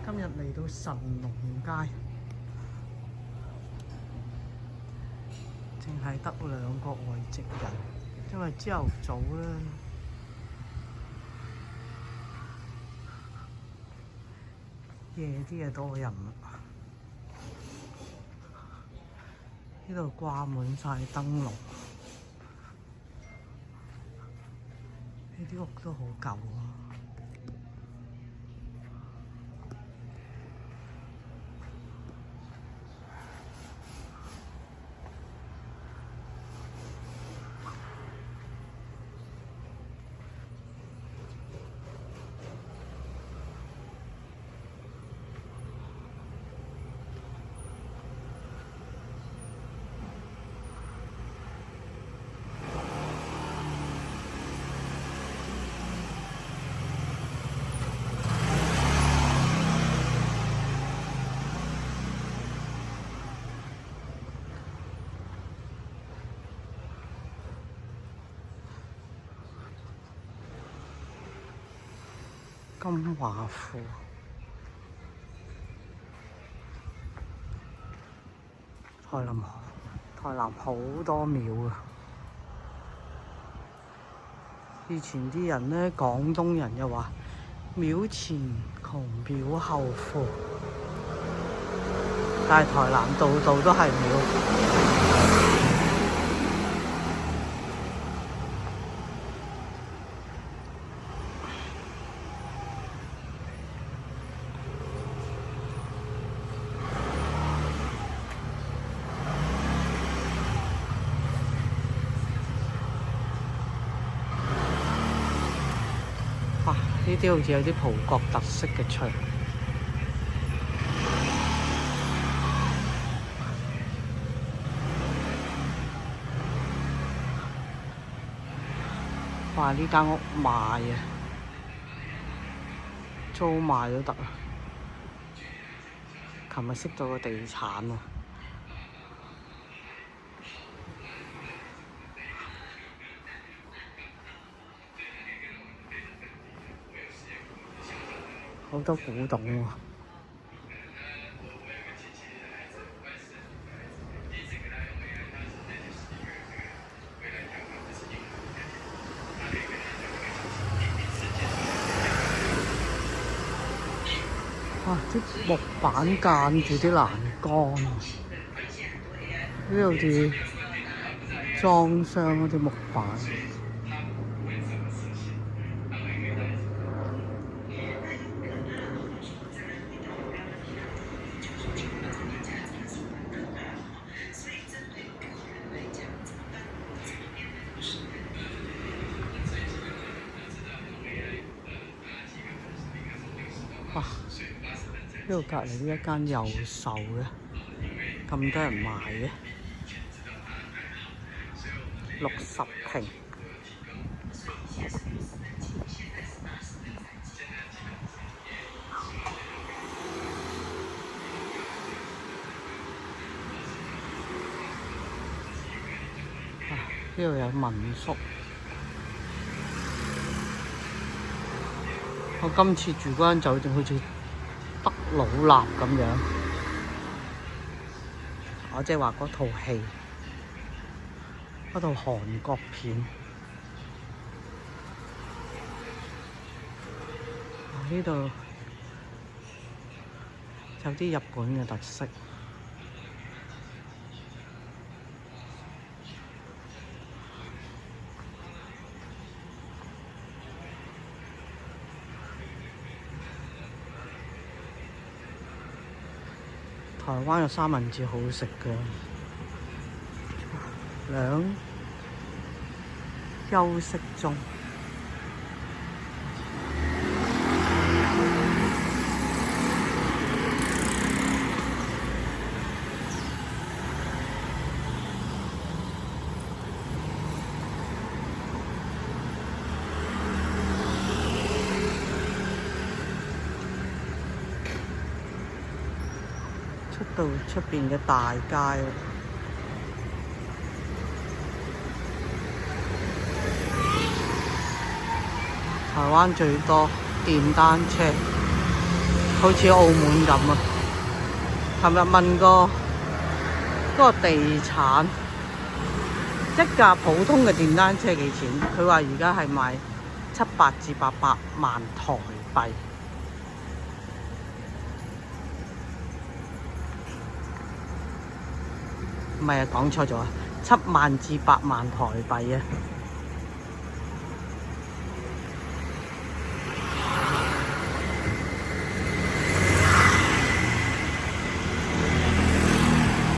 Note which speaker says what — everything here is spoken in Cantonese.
Speaker 1: 今日嚟到神農街，淨係得2個外籍人，因為朝頭早咧，夜啲嘢多人啦。呢度掛滿晒燈籠，呢啲屋都好舊啊。金華府、台南好多廟啊！以前啲人呢，廣東人又話廟前窮廟後富，但係台南度度都係廟。哇！呢啲好似有啲葡國特色嘅牆。哇！呢間屋賣啊，租賣都得啊。琴日識到個地產喎。好多古董喎。哇！啲木板間住啲欄杆，呢度啲裝箱嗰啲木板。哇！呢度隔離呢一間有售嘅，咁多人買嘅，60平。呢度有民宿。我今次住嗰間酒店好似德魯納咁樣，我即係話嗰套戲，嗰套韓國片。呢度有啲日本嘅特色。台灣嘅三文治好食㗎，休息中。到出邊嘅大街，台灣最多電單車。好似澳門咁啊！琴日問過嗰個地產一架普通嘅電單車幾錢，佢話而家係賣700至800萬台幣。唔係啊，講錯咗啊，7萬至8萬台幣啊！